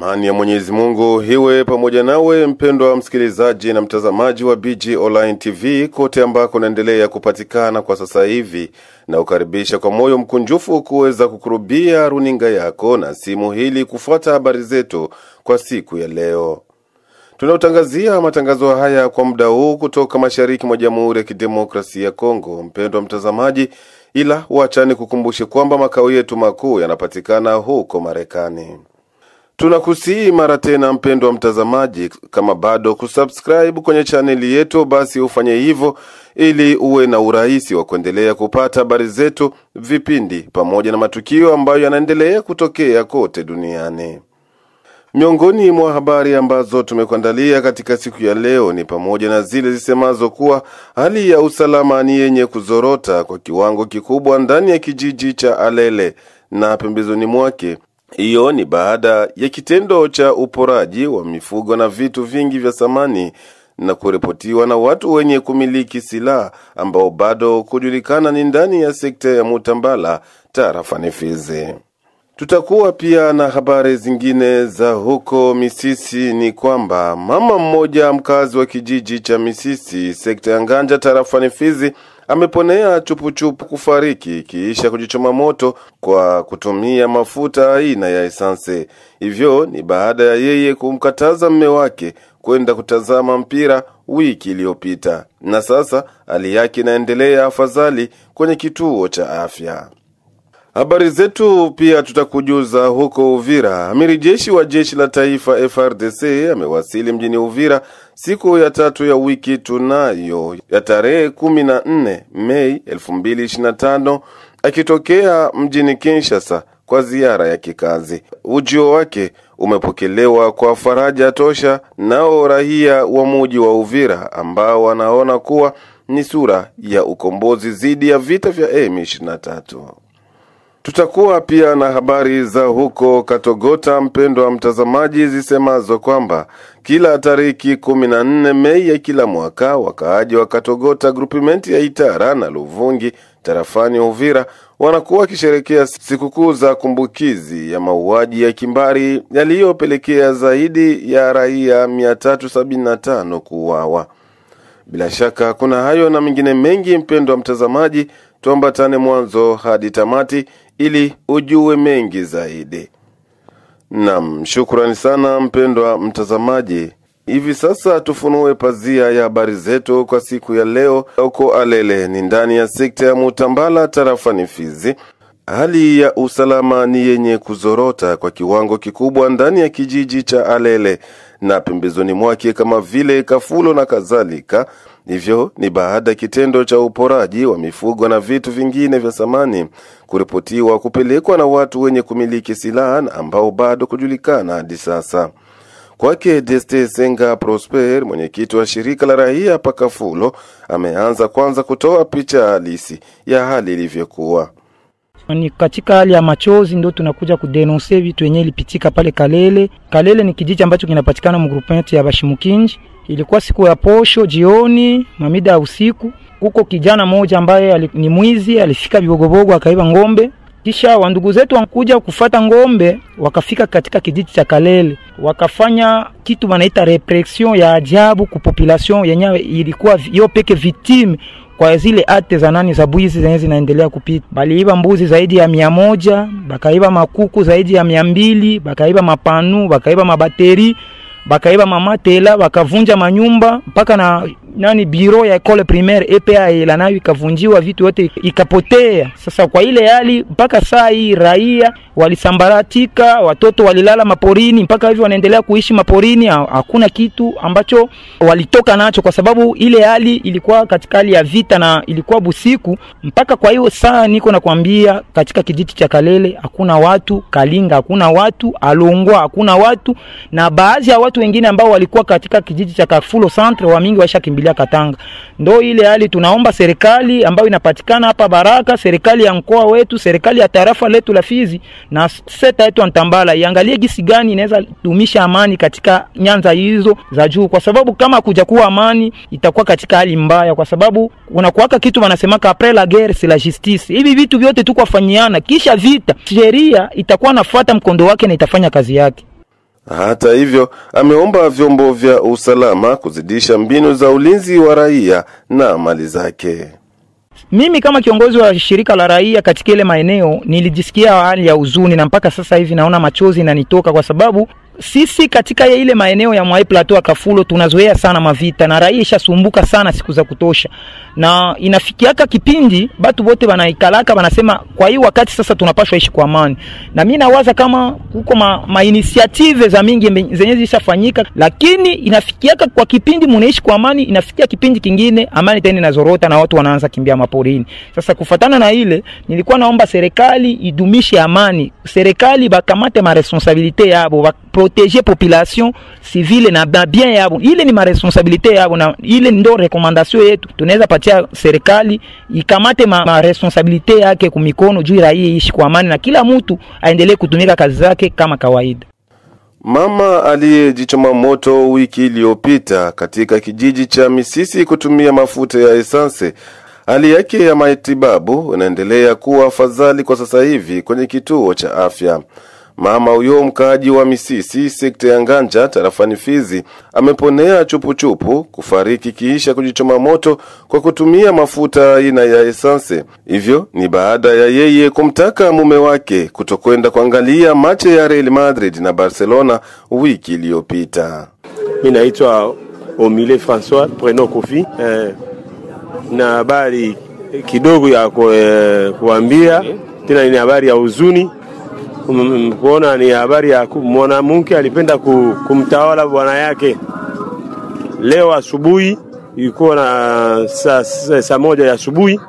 Amani ya Mwenyezi Mungu iwe pamoja nawe mpendwa msikilizaji na mtazamaji wa BG Online TV kote ambako unaendelea kupatikana kwa sasa hivi, na ukaribisha kwa moyo mkunjufu kuweza kukurubia runinga yako na simu hili kufuata habari zetu kwa siku ya leo. Tunautangazia matangazo haya kwa muda huu kutoka mashariki mwa Jamhuri ya Kidemokrasia ya Kongo. Mpendwa mtazamaji, ila waachani kukumbushe kwamba makao yetu makuu yanapatikana huko Marekani. Tunakusihi mara tena mpendwa mtazamaji, kama bado kusubscribe kwenye chaneli yetu basi ufanye hivyo ili uwe na urahisi wa kuendelea kupata habari zetu, vipindi pamoja na matukio ambayo yanaendelea kutokea kote duniani. Miongoni mwa habari ambazo tumekuandalia katika siku ya leo ni pamoja na zile zisemazo kuwa hali ya usalama ni yenye kuzorota kwa kiwango kikubwa ndani ya kijiji cha Alele na pembezoni mwake. Hiyo ni baada ya kitendo cha uporaji wa mifugo na vitu vingi vya samani na kuripotiwa na watu wenye kumiliki silaha ambao bado kujulikana ni ndani ya sekta ya Mutambala tarafani Fizi. Tutakuwa pia na habari zingine za huko Misisi. Ni kwamba mama mmoja mkazi wa kijiji cha Misisi sekta ya Nganja tarafani Fizi ameponea chupu kufariki kisha kujichoma moto kwa kutumia mafuta aina ya esanse. Hivyo ni baada ya yeye kumkataza mume wake kwenda kutazama mpira wiki iliyopita, na sasa hali yake inaendelea afadhali kwenye kituo cha afya. Habari zetu pia tutakujuza huko Uvira. Amiri jeshi wa jeshi la taifa FRDC amewasili mjini Uvira siku ya 3 ya wiki tunayo ya tarehe 14 Mei 2025 akitokea mjini Kinshasa kwa ziara ya kikazi. Ujio wake umepokelewa kwa faraja tosha nao raia wa mji wa Uvira ambao wanaona kuwa ni sura ya ukombozi dhidi ya vita vya M23. Tutakuwa pia na habari za huko Katogota mpendwa mtazamaji, zisemazo kwamba kila tariki 14 Mei ya kila mwaka wakaaji wa Katogota grupimenti ya Itara na Luvungi tarafani Uvira wanakuwa kisherekea sikukuu za kumbukizi ya mauaji ya kimbari yaliyopelekea zaidi ya raia 375 kuuawa. Bila shaka kuna hayo na mengine mengi mpendwa mtazamaji, tuambatane mwanzo hadi tamati ili ujue mengi zaidi. Naam, shukrani sana mpendwa mtazamaji. Hivi sasa tufunue pazia ya habari zetu kwa siku ya leo. Huko Alele ni ndani ya sekta ya Mutambala tarafani Fizi. Hali ya usalama ni yenye kuzorota kwa kiwango kikubwa ndani ya kijiji cha Alele na pembezoni mwake kama vile Kafulo na kadhalika. Hivyo ni baada ya kitendo cha uporaji wa mifugo na vitu vingine vya samani kuripotiwa kupelekwa na watu wenye kumiliki silaha ambao bado kujulikana hadi sasa. Kwake Deste Senga Prosper, mwenyekiti wa shirika la raia Pakafulo, ameanza kwanza kutoa picha halisi ya hali ilivyokuwa. Ni katika hali ya machozi ndio tunakuja kudenonse vitu yenyewe ilipitika pale Kalele. Kalele ni kijiji ambacho kinapatikana mu groupement ya Bashimukinji. Ilikuwa siku ya posho jioni, mamida ya usiku. Huko kijana mmoja ambaye ni mwizi alifika Bibogobogo akaiba ngombe. Kisha wandugu zetu wankuja kufuata ngombe, wakafika katika kijiji cha Kalele. Wakafanya kitu wanaita repression ya ajabu ku population yenyewe ilikuwa yo peke victime kwa zile ate za nani za buizi zenye zinaendelea kupita. Baliiba mbuzi zaidi ya 100, bakaiba makuku zaidi ya 200, bakaiba mapanu, bakaiba mabateri, bakaiba mamatela, bakavunja manyumba mpaka na biro ya école primaire EPA ila nayo ikavunjiwa, vitu yote ikapotea. Sasa kwa ile hali mpaka saa hii raia walisambaratika, watoto walilala maporini, mpaka hivi wanaendelea kuishi maporini, hakuna kitu ambacho walitoka nacho kwa sababu ile hali ilikuwa katika hali ya vita na ilikuwa busiku. Mpaka kwa hiyo saa niko nakwambia katika kijiji cha Kalele hakuna watu, Kalinga hakuna watu, Alongwa hakuna watu, na baadhi ya watu wengine ambao walikuwa katika kijiji cha Kafulo Centre wa mingi washakimbia Katanga. Ndo ile hali tunaomba serikali ambayo inapatikana hapa Baraka, serikali ya mkoa wetu, serikali ya tarafa letu la Fizi na seta yetu Ntambala iangalie gisi gani inaweza dumisha amani katika nyanza hizo za juu, kwa sababu kama kuja kuwa amani itakuwa katika hali mbaya, kwa sababu unakuwaka kitu wanasemaka après la guerre c'est la justice. Hivi vitu vyote tuko fanyiana kisha vita, sheria itakuwa nafuata mkondo wake na itafanya kazi yake. Hata hivyo, ameomba vyombo vya usalama kuzidisha mbinu za ulinzi wa raia na mali zake. Mimi kama kiongozi wa shirika la raia katika ile maeneo nilijisikia hali ya huzuni, na mpaka sasa hivi naona machozi yananitoka, kwa sababu sisi katika ile maeneo ya Mwai Plateau Kafulo tunazoea sana mavita na raia ishasumbuka sana siku za kutosha, na inafikiaka kipindi batu bote banaikalaka banasema kwa hiyo wakati sasa tunapashwa ishi kwa amani. Na mimi nawaza kama huko ma initiative za mingi zenye zishafanyika, lakini inafikiaka kwa kipindi mnaishi kwa amani, inafikia kipindi kingine amani tena inazorota na watu wanaanza kimbia maporini. Sasa kufatana na ile nilikuwa naomba serikali idumishe amani, serikali bakamate ma responsabilité yabo, protéger population civile na bien yabo. Ile ni ma responsabilité yabo, na ile ndo recommandation yetu. Tunaweza patia serikali ikamate ma responsabilité yake kumikono juu raia ishi kwa amani na kila mtu aendelee kutumika kazi zake kama kawaida. Mama aliyejichoma moto wiki iliyopita katika kijiji cha Misisi kutumia mafuta ya esanse, hali yake ya matibabu inaendelea kuwa afadhali kwa sasa hivi kwenye kituo cha afya. Mama huyo mkaaji wa Misisi, sekta ya Nganja, tarafani Fizi, ameponea chupu kufariki kiisha kujichoma moto kwa kutumia mafuta aina ya esanse. Hivyo ni baada ya yeye kumtaka mume wake kutokwenda kuangalia mache ya Real Madrid na Barcelona wiki iliyopita. Mimi naitwa Omile François Preno Kofi, na habari kidogo ya kuambia, tena ni habari ya huzuni. Kuona ni habari ya mwanamke alipenda kumtawala bwana yake. Leo asubuhi ilikuwa na saa moja ya asubuhi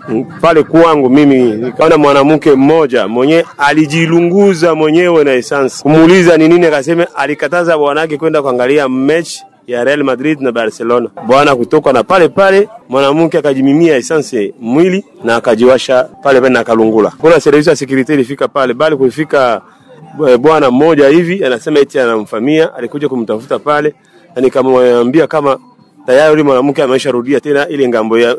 pale kwangu mimi nikaona mwanamke mmoja mwenye alijilunguza mwenyewe na essence. Kumuuliza ni nini, akasema alikataza bwana yake kwenda kuangalia mechi ya Real Madrid na Barcelona. Bwana kutoka na pale mwanamke akajimimia essence mwili na akajiwasha pale na akalungula. Kuna service ya security ilifika pale, bali kufika bwana mmoja hivi anasema eti anamfamia, alikuja kumtafuta pale, na nikamwambia kama tayari yule mwanamke amesharudia tena ile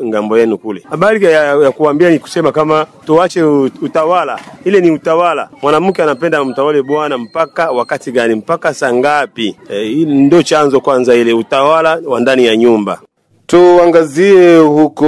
ngambo yenu kule. Habari ya kuambia ni kusema kama tuache utawala. Ile ni utawala. Mwanamke anapenda mtawale bwana mpaka wakati gani, mpaka saa ngapi? Ndio chanzo kwanza, ile utawala wa ndani ya nyumba. Tuangazie huko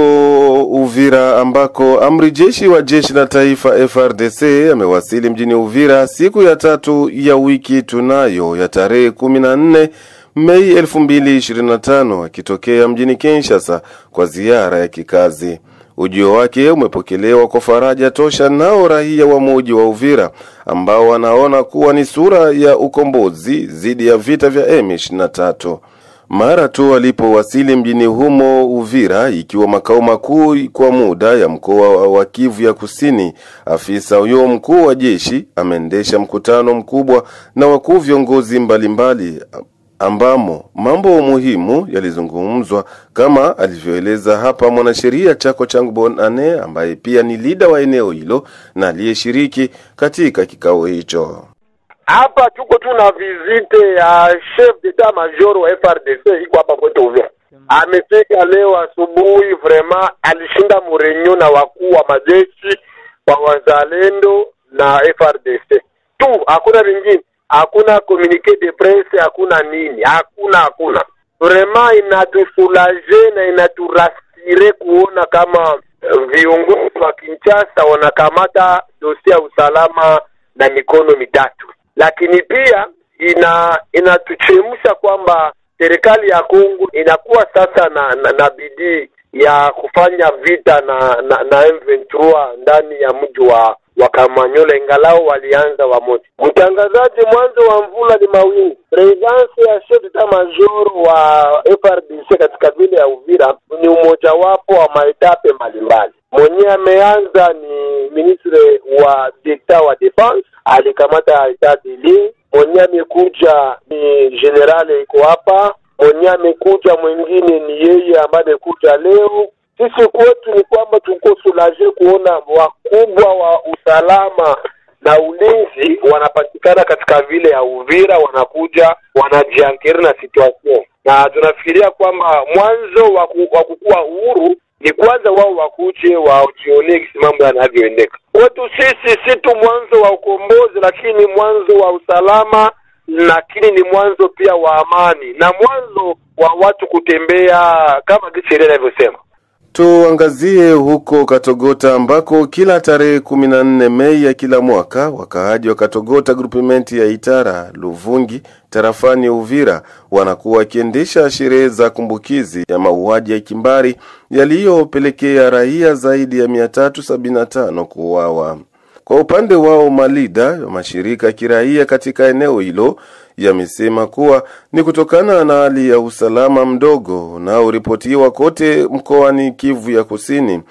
Uvira ambako amri jeshi wa jeshi la taifa FRDC amewasili mjini Uvira siku ya 3 ya wiki tunayo ya tarehe 14 Mei 2025, akitokea mjini Kinshasa kwa ziara ya kikazi. Ujio wake umepokelewa kwa faraja tosha nao raia wa mji wa Uvira ambao wanaona kuwa ni sura ya ukombozi dhidi ya vita vya M23. Mara tu alipowasili mjini humo Uvira, ikiwa makao makuu kwa muda ya mkoa wa Kivu ya Kusini, afisa huyo mkuu wa jeshi ameendesha mkutano mkubwa na wakuu viongozi mbalimbali ambamo mambo muhimu yalizungumzwa, kama alivyoeleza hapa mwanasheria Chako Changu Bonane ambaye pia ni leader wa eneo hilo na aliyeshiriki katika kikao hicho. Hapa tuko tuna visite ya chef d'etat major wa FRDC iko hapa kwetu Uvira. Amefika leo asubuhi, vraiment alishinda murenyo na wakuu wa majeshi wa wazalendo na FRDC tu, hakuna vingine, hakuna communiqué de presse, hakuna nini, hakuna. Vraiment inatufulaje na inaturasire kuona kama viongozi wa Kinshasa wanakamata dosia ya usalama na mikono mitatu. Lakini pia inatuchemsha kwamba serikali ya Kongo inakuwa sasa na bidii ya kufanya vita na M23 ndani ya mji wa Kamanyola, ingalao walianza wamoja. Mtangazaji, mwanzo wa mvula ni mawingu. Presence ya chef d'etat major wa FRDC katika vile ya Uvira ni umoja wapo wa maetape mbalimbali. Mwenye ameanza ni ministre wa d'etat wa defense, alikamata etat dili. Mwenye amekuja ni general iko hapa. Mwenye amekuja mwingine ni yeye ambaye amekuja leo. Sisi kwetu ni kwamba tuko sulaje kuona wakubwa wa usalama na ulinzi wanapatikana katika vile ya Uvira, wanakuja wanajiankiri na situation. Na tunafikiria kwamba mwanzo wa kukua uhuru ni kwanza wao wakuje wajione mambo yanavyoendeka. Kwetu sisi si tu mwanzo wa ukombozi, lakini mwanzo wa usalama lakini ni mwanzo pia wa amani na mwanzo wa watu kutembea kama sheria inavyosema. Tuangazie huko Katogota ambako kila tarehe 14 Mei ya kila mwaka wakaaji wa Katogota grupimenti ya Itara, Luvungi, tarafani Uvira wanakuwa wakiendesha sherehe za kumbukizi ya mauaji ya kimbari yaliyopelekea raia zaidi ya 375 kuuawa. Kwa upande wao malida ya mashirika ya kiraia katika eneo hilo yamesema kuwa ni kutokana na hali ya usalama mdogo unaoripotiwa kote mkoani Kivu ya Kusini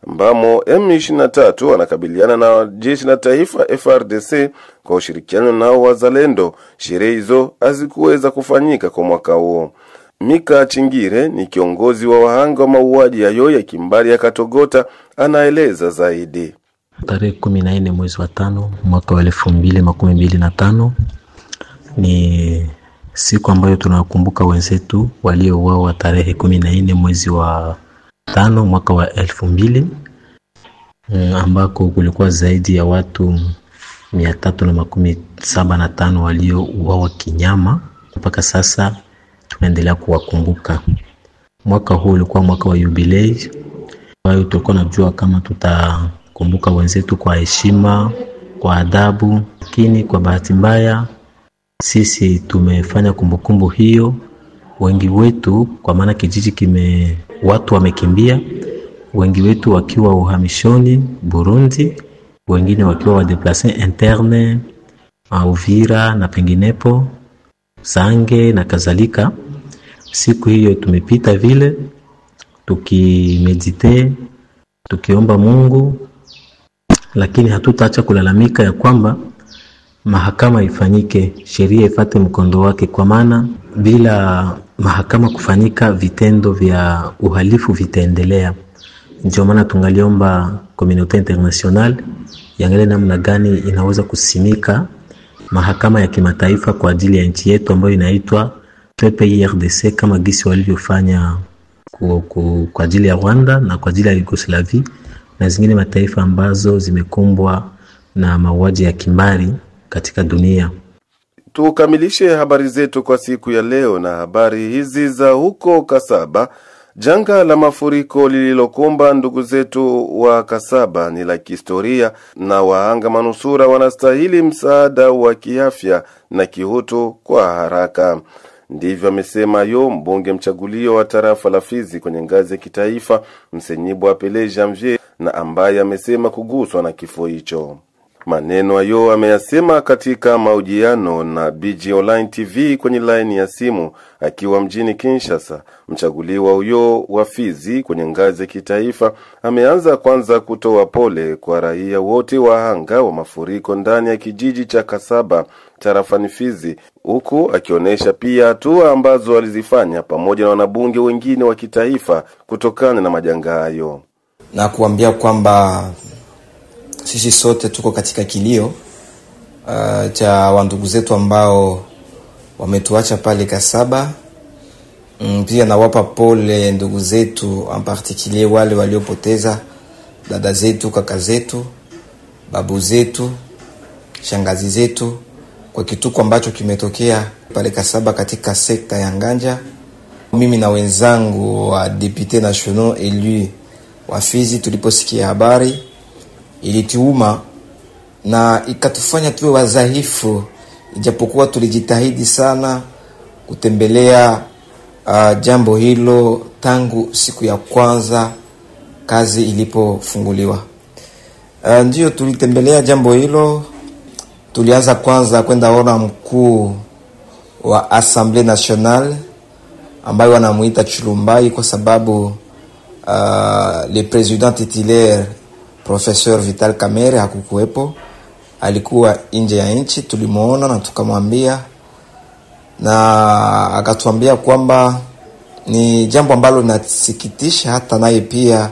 ambamo M23 wanakabiliana na jeshi la taifa FRDC kwa ushirikiano nao wazalendo. Sherehe hizo hazikuweza kufanyika kwa mwaka huo. Mika Chingire ni kiongozi wa wahanga wa mauaji hayo ya kimbari ya Katogota, anaeleza zaidi. Tarehe 14 mwezi wa 5 mwaka wa 2025 ni siku ambayo tunakumbuka wenzetu waliouawa tarehe 14 mwezi wa 5 mwaka wa 2000, ambako kulikuwa zaidi ya watu 375 waliouawa kinyama. Mpaka sasa tunaendelea kuwakumbuka. Mwaka huu ulikuwa mwaka wa jubilei, ambayo tulikuwa tunajua kama tutakumbuka wenzetu kwa heshima, kwa adabu, lakini kwa bahati mbaya sisi tumefanya kumbukumbu hiyo. Wengi wetu, kwa maana kijiji watu wamekimbia, wengi wetu wakiwa uhamishoni Burundi, wengine wakiwa wadeplace interne Uvira na penginepo Sange na kadhalika. Siku hiyo tumepita vile tukimedite, tukiomba Mungu, lakini hatutaacha kulalamika ya kwamba mahakama ifanyike, sheria ifuate mkondo wake, kwa maana bila mahakama kufanyika vitendo vya uhalifu vitaendelea. Ndio maana tungaliomba community international iangalie namna gani inaweza kusimika mahakama ya kimataifa kwa ajili ya nchi yetu ambayo inaitwa PPIRDC, kama gisi walivyofanya kwa ajili ya Rwanda na kwa ajili ya Yugoslavia na zingine mataifa ambazo zimekumbwa na mauaji ya kimbari katika dunia. Tukamilishe habari zetu kwa siku ya leo na habari hizi za huko Kasaba. Janga la mafuriko lililokumba ndugu zetu wa Kasaba ni la kihistoria na wahanga manusura wanastahili msaada wa kiafya na kihutu kwa haraka. Ndivyo amesema mbunge mchagulio wa tarafa la Fizi kwenye ngazi ya kitaifa, Msenyibu Apele Janvier, na ambaye amesema kuguswa na kifo hicho. Maneno hayo ameyasema katika mahojiano na BG Online TV kwenye line ya simu akiwa mjini Kinshasa. Mchaguliwa huyo wa Fizi kwenye ngazi ya kitaifa ameanza kwanza kutoa pole kwa raia wote wahanga wa mafuriko ndani ya kijiji cha Kasaba tarafani Fizi, huku akionyesha pia hatua ambazo alizifanya pamoja na wanabunge wengine wa kitaifa kutokana na majanga hayo, na kuambia kwamba sisi sote tuko katika kilio cha wandugu zetu ambao wametuacha pale Kasaba. Pia nawapa pole ndugu zetu, en particulier wale waliopoteza dada zetu, kaka zetu, babu zetu, shangazi zetu kwa kituko ambacho kimetokea pale Kasaba katika sekta ya Nganja. Mimi na wenzangu wa député nationaux élu wa Fizi tuliposikia habari ilituuma na ikatufanya tuwe wadhaifu, ijapokuwa tulijitahidi sana kutembelea jambo hilo tangu siku ya kwanza kazi ilipofunguliwa. Ndio tulitembelea jambo hilo. Tulianza kwanza kwenda ona mkuu wa Assemblée Nationale ambaye wanamuita Chulumbai kwa sababu le président titulaire Professeur Vital Kamerhe hakukuwepo, alikuwa nje ya nchi. Tulimuona na tukamwambia, na akatuambia kwamba ni jambo ambalo linasikitisha. Hata naye pia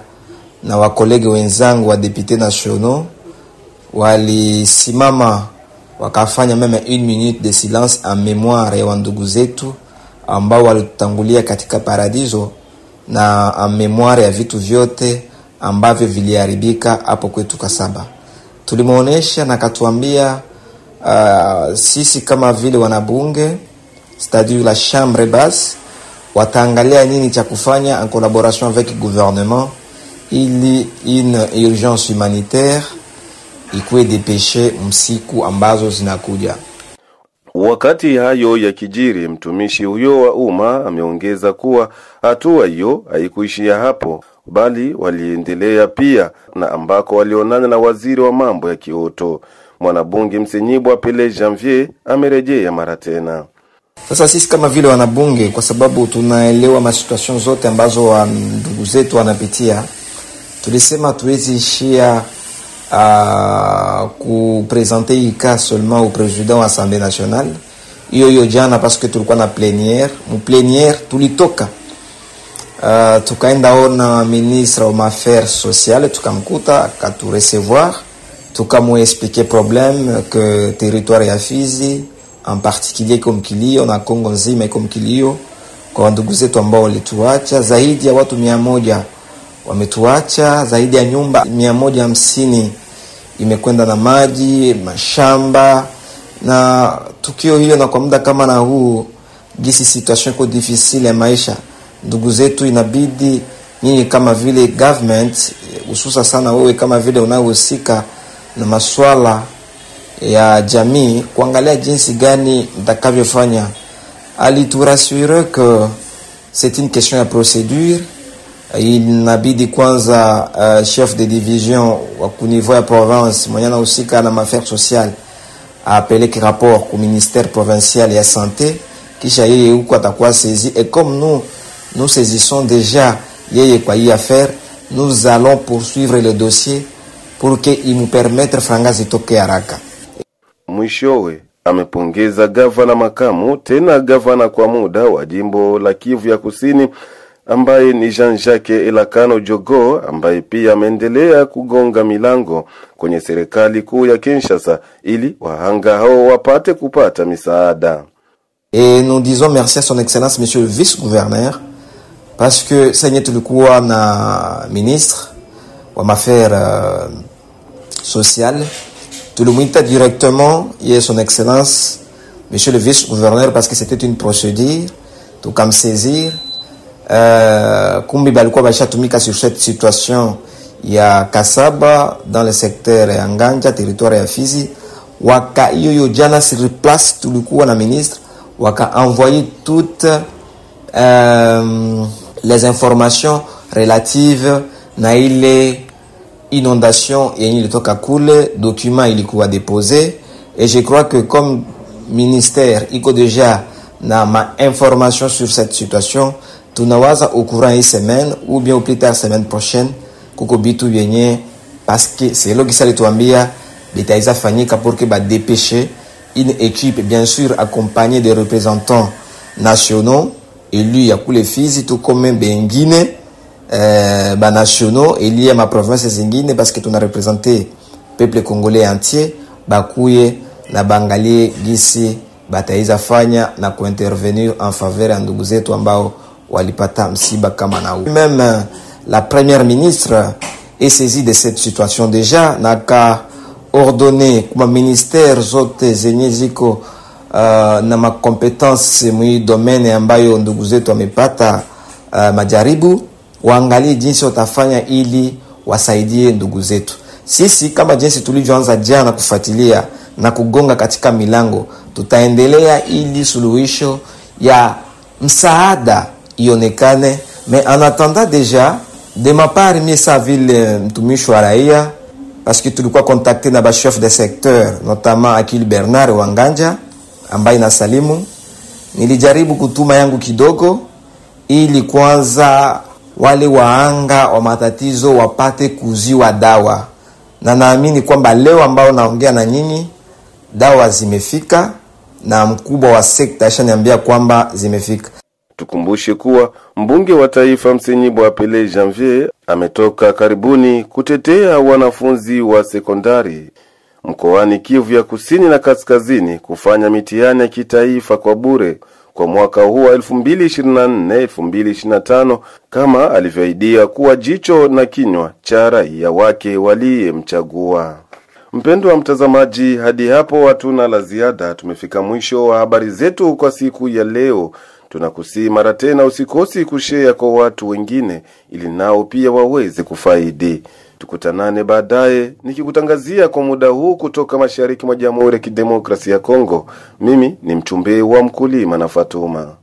na wakolege wenzangu wa députés nationaux walisimama wakafanya meme 1 minute de silence en mémoire ya ndugu zetu ambao walitutangulia katika paradiso na en mémoire ya vitu vyote ambavyo viliharibika hapo kwetu Kasaba. Tulimuonesha na akatuambia sisi kama vile wanabunge, c'est-à-dire la chambre basse, wataangalia nini cha kufanya en collaboration avec le gouvernement ili une urgence humanitaire ikuwe depeshe msiku ambazo zinakuja. Wakati hayo ya kijiri, mtumishi huyo wa umma ameongeza kuwa hatua hiyo haikuishia hapo, bali waliendelea pia na ambako walionana na waziri wa mambo ya Kioto. Mwanabunge Msenyibwa Pele Janvier amerejea mara tena. Sasa sisi kama vile wanabunge, kwa sababu tunaelewa masituation zote ambazo ndugu zetu wanapitia, tulisema tuwezi ishia kupresenter hii cas seulement au président wa Assemblée nationale. Hiyo jana parce que tulikuwa na plénière, mu plénière tulitoka tukaenda ona ministre wa affaires sociales, tukamkuta akatu recevoir, tukamuexpliquer problème que territoire ya Fizi en particulier comme kilio na Kongo nzima comme kilio kwa ndugu zetu ambao walituacha. Zaidi ya watu 100 wametuacha, zaidi ya nyumba 150 imekwenda na maji, mashamba. Na tukio hiyo na kwa muda kama na huu, gisi situation iko difficile ya maisha, ndugu zetu inabidi nyinyi kama vile government, hususa sana wewe kama vile unaohusika na masuala ya jamii, kuangalia jinsi gani mtakavyofanya. Aliturassurer que c'est une question ya procédure. Inabidi kwanza chef de division wa niveau ya province mwenye anahusika na affaires sociales apeleke rapport au ministère provincial ya santé, kisha yeye huko atakuwa saisi, et comme nous saisissons déjà yeye kwa hii affaire, nous allons poursuivre le dossier pour que il nous permettre franga zitoke haraka. Mwishowe amepongeza gavana makamu tena gavana kwa muda wa jimbo la Kivu ya Kusini ambaye ni Jean-Jacques Elakano Jogo, ambaye pia ameendelea kugonga milango kwenye serikali kuu ya Kinshasa ili wahanga hao wapate kupata misaada. Et nous disons merci à son excellence monsieur le vice-gouverneur, parce que sasa tulikuwa na ministre wa affaires sociales, tulimuita directement et son excellence monsieur le vice-gouverneur parce que c'était une procédure, tukamsaisir. Kumbi balikuwa bashatumika sur cette situation ya Kasaba dans le secteur ya Nganja, territoire ya Fizi. Waka hiyo jana sur place tulikuwa na ministre, waka envoyer toutes les informations relatives na ile inondation yenye ilitoka kule, document ilikuwa déposé, et je crois que comme ministère iko déjà na ma information sur cette situation, tunawaza au courant hii semaine ou bien au plus tard semaine prochaine kuko bitu yenye, parce que c'est là qui ça lituambia bitaiza fanyika pour que ba dépêcher une équipe bien sûr accompagnée des représentants nationaux élus ya kule Fizi, tout comme bengine ba nationaux élus ya ma province zingine, parce que tuna représenter peuple congolais entier, bakuye na bangalie gisi bataiza fanya na kuintervenir en faveur ya ndugu zetu ambao walipata msiba kama na huu. Même la première ministre est saisie de cette situation déjà, na ka ordonné kuma ministère zote zenye ziko na ma compétence mwi domaine ambayo ndugu zetu wamepata majaribu, waangalie jinsi watafanya ili wasaidie ndugu zetu. Sisi kama jinsi tulivyoanza jana kufuatilia na kugonga katika milango, tutaendelea ili suluhisho ya msaada ionekane. Mais en attendant déjà, de ma part mie sa ville mtumishi wa raia, parce que tulikuwa contacté na ba chef de secteur, notamment Akil Bernard Wanganja ambaye na salimu, nilijaribu kutuma yangu kidogo ili kwanza wale waanga wa matatizo wapate kuziwa dawa, na naamini kwamba leo ambao naongea na nyinyi dawa zimefika, na mkubwa wa sekta ashaniambia kwamba zimefika. Tukumbushe kuwa mbunge wa taifa Msenyibwa Pele Janvier ametoka karibuni kutetea wanafunzi wa sekondari mkoani Kivu ya Kusini na Kaskazini kufanya mitihani ya kitaifa kwa bure kwa mwaka huu wa 2024-2025 kama alivyoahidia kuwa jicho na kinywa cha raia wake waliyemchagua. Mpendwa wa mtazamaji, hadi hapo hatuna la ziada. Tumefika mwisho wa habari zetu kwa siku ya leo. Tunakusii mara tena usikosi kushare kwa watu wengine ili nao pia waweze kufaidi. Tukutanane baadaye nikikutangazia kwa muda huu kutoka mashariki mwa Jamhuri ya Kidemokrasia ya Kongo. Mimi ni mchumbe wa mkulima na Fatuma.